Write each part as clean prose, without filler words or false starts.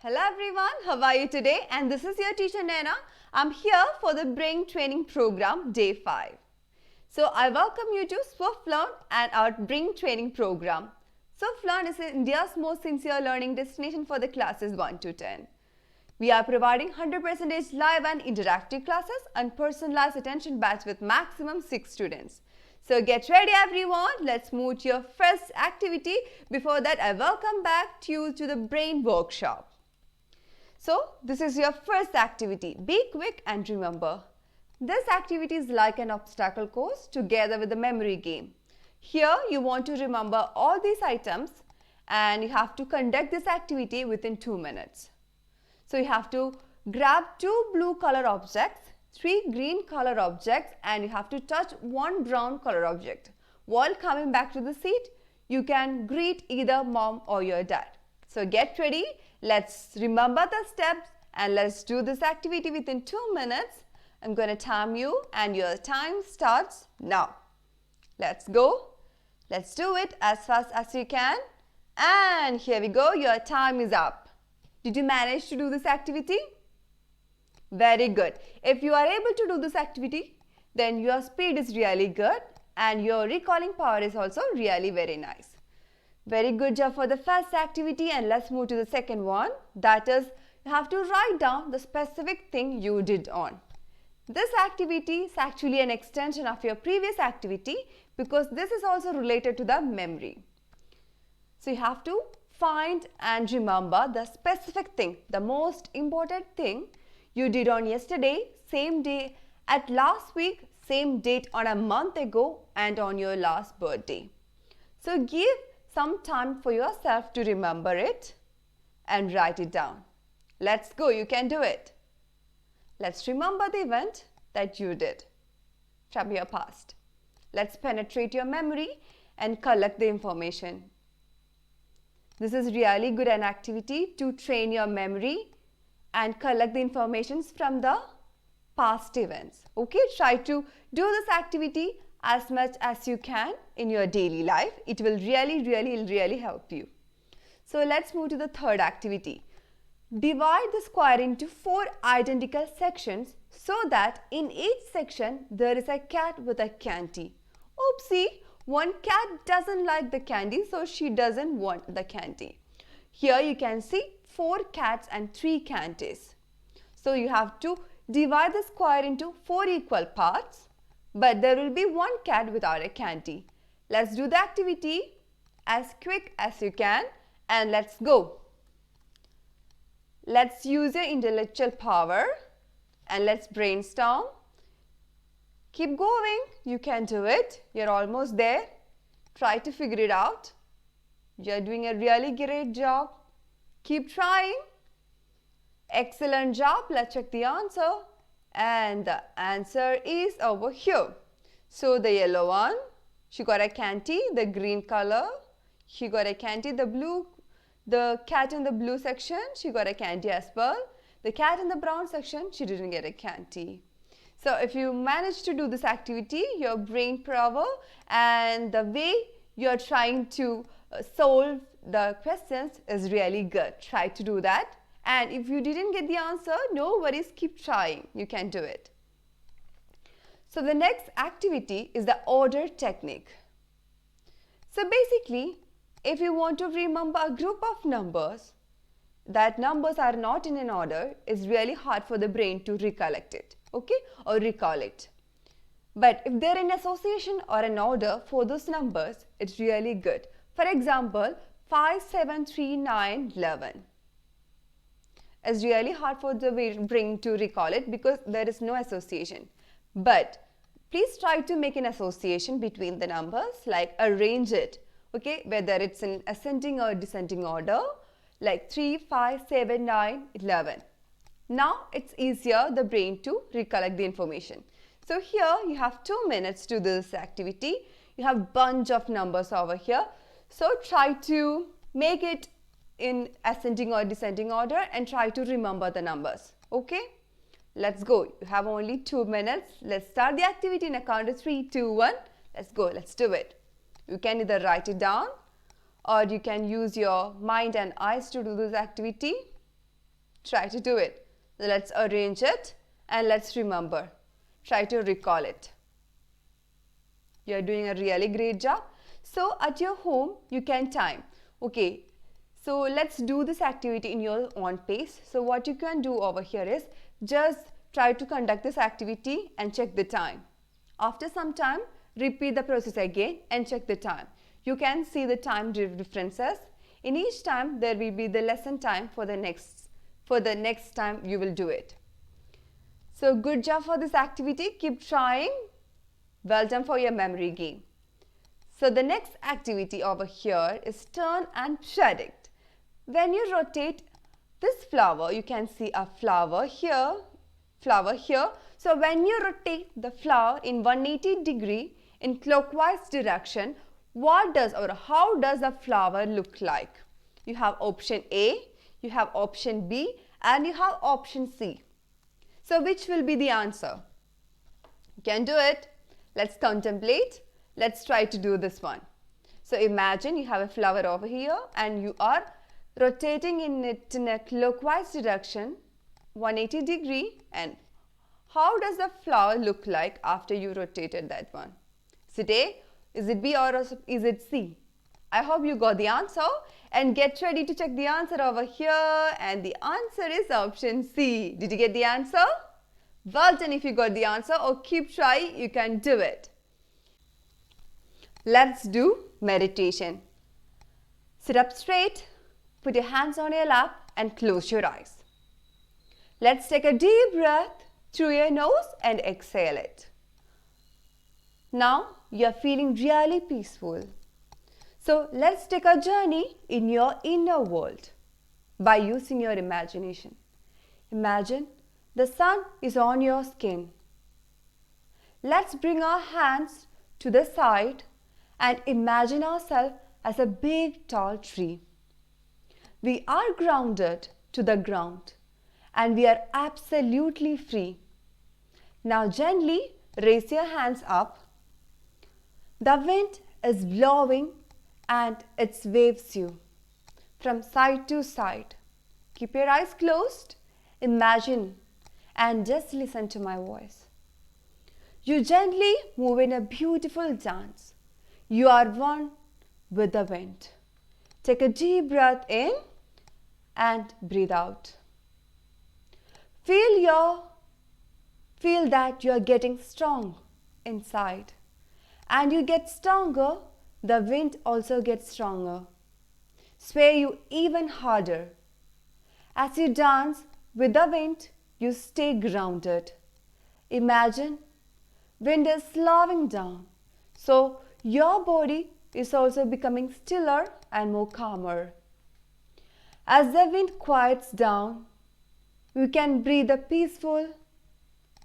Hello everyone, how are you today? And this is your teacher Naina. I'm here for the brain training program day 5. So I welcome you to Swiflearn and our brain training program. Swiflearn is India's most sincere learning destination for the classes 1 to 10. We are providing 100% live and interactive classes and personalized attention batch with maximum 6 students. So get ready everyone, let's move to your first activity. Before that, I welcome back to you to the brain workshop. So this is your first activity. Be quick and remember. This activity is like an obstacle course together with a memory game. Here you want to remember all these items and you have to conduct this activity within 2 minutes. So you have to grab 2 blue color objects, 3 green color objects, and you have to touch 1 brown color object. While coming back to the seat, you can greet either mom or your dad. So get ready, let's remember the steps and let's do this activity within 2 minutes. I'm going to time you and your time starts now. Let's go. Let's do it as fast as you can. And here we go, your time is up. Did you manage to do this activity? Very good. If you are able to do this activity, then your speed is really good and your recalling power is also really very nice. Very good job for the first activity, and let's move to the second one. That is, you have to write down the specific thing you did on. This activity is actually an extension of your previous activity because this is also related to the memory. So you have to find and remember the specific thing, the most important thing you did on yesterday, same day at last week, same date on a month ago, and on your last birthday. So give some time for yourself to remember it and write it down. Let's go, you can do it. Let's remember the event that you did from your past. Let's penetrate your memory and collect the information. This is really good an activity to train your memory and collect the information from the past events. Okay, try to do this activity as much as you can in your daily life. It will really help you. So let's move to the third activity. Divide the square into 4 identical sections so that in each section there is a cat with a candy. Oopsie, one cat doesn't like the candy, so she doesn't want the candy. Here you can see 4 cats and 3 candies. So you have to divide the square into 4 equal parts, but there will be 1 cat without a candy. Let's do the activity as quick as you can and let's go. Let's use your intellectual power and let's brainstorm. Keep going, you can do it. You're almost there. Try to figure it out. You're doing a really great job. Keep trying. Excellent job. Let's check the answer. And the answer is over here. So the yellow one, she got a candy. The green color, she got a candy. The cat in the blue section, she got a candy as well. The cat in the brown section, she didn't get a candy. So if you manage to do this activity, your brain power and the way you're trying to solve the questions is really good. Try to do that. And if you didn't get the answer, no worries, keep trying. You can do it. So the next activity is the order technique. So basically, if you want to remember a group of numbers, that numbers are not in an order, it's really hard for the brain to recollect it, okay, or recall it. But if they're in association or an order for those numbers, it's really good. For example, 5, 7, 3, 9, 11. It's really hard for the brain to recall it because there is no association. But please try to make an association between the numbers, like arrange it, okay, whether it's in ascending or descending order, like 3, 5, 7, 9, 11. Now it's easier the brain to recollect the information. So here you have 2 minutes to do this activity. You have bunch of numbers over here. So try to make it in ascending or descending order and try to remember the numbers. Okay? Let's go. You have only 2 minutes. Let's start the activity in a count of 3, 2, 1. Let's go. Let's do it. You can either write it down or you can use your mind and eyes to do this activity. Try to do it. Let's arrange it and let's remember. Try to recall it. You're doing a really great job. So at your home, you can time. Okay, so let's do this activity in your own pace. So what you can do over here is just try to conduct this activity and check the time. After some time, repeat the process again and check the time. You can see the time differences. In each time, there will be the lesson time for the next time you will do it. So good job for this activity. Keep trying. Well done for your memory game. So the next activity over here is turn and predict. When you rotate this flower, you can see a flower here. So when you rotate the flower in 180 degree in clockwise direction, what does or how does the flower look like? You have option A, you have option B, and you have option C. So which will be the answer? You can do it. Let's contemplate. Let's try to do this one. So imagine you have a flower over here and you are rotating it in a clockwise direction, 180 degree, and how does the flower look like after you rotated that one? Is it A, is it B, or is it C? I hope you got the answer and get ready to check the answer over here, and the answer is option C. Did you get the answer? Well done if you got the answer, or keep trying, you can do it. Let's do meditation. Sit up straight, put your hands on your lap and close your eyes. Let's take a deep breath through your nose and exhale it. Now you are feeling really peaceful. So let's take a journey in your inner world by using your imagination. Imagine the sun is on your skin. Let's bring our hands to the side and imagine ourselves as a big tall tree. We are grounded to the ground and we are absolutely free. Now gently raise your hands up. The wind is blowing and it waves you from side to side. Keep your eyes closed, imagine and just listen to my voice. You gently move in a beautiful dance. You are one with the wind. Take a deep breath in and breathe out. Feel that you are getting strong inside. And you get stronger, the wind also gets stronger. Sway you even harder. As you dance with the wind, you stay grounded. Imagine wind is slowing down, so your body is also becoming stiller and more calmer. As the wind quiets down, you can breathe the peaceful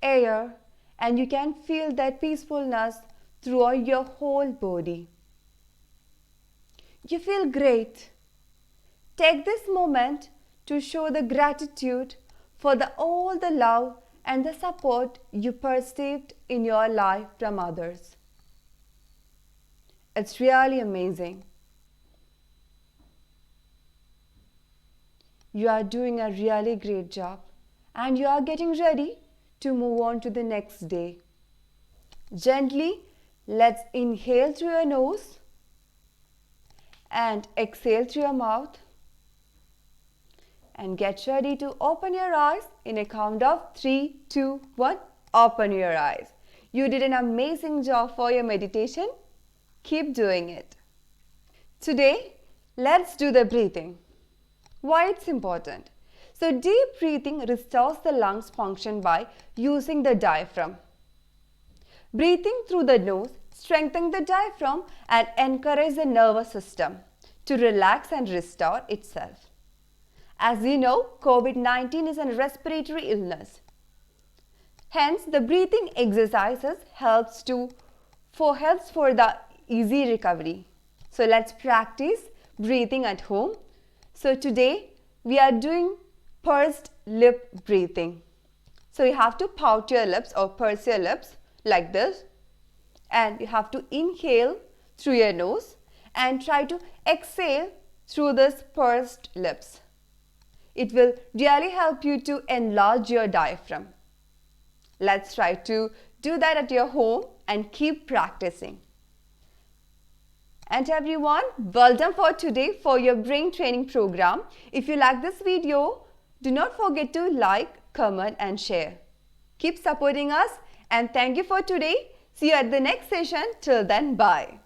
air and you can feel that peacefulness throughout your whole body. You feel great. Take this moment to show the gratitude for all the love and the support you perceived in your life from others. It's really amazing. You are doing a really great job and you are getting ready to move on to the next day. Gently, let's inhale through your nose and exhale through your mouth. And get ready to open your eyes in a count of 3, 2, 1. Open your eyes. You did an amazing job for your meditation. Keep doing it. Today, let's do the breathing. Why it's important? So deep breathing restores the lungs function by using the diaphragm. Breathing through the nose strengthens the diaphragm and encourages the nervous system to relax and restore itself. As you know, COVID-19 is a respiratory illness. Hence, the breathing exercises helps for the easy recovery. So let's practice breathing at home. So today we are doing pursed lip breathing. So you have to pout your lips or purse your lips like this, and you have to inhale through your nose and try to exhale through this pursed lips. it will really help you to enlarge your diaphragm. Let's try to do that at your home and keep practicing. And everyone, well done for today for your brain training program. If you like this video, do not forget to like, comment and share. Keep supporting us and thank you for today. See you at the next session. Till then, bye.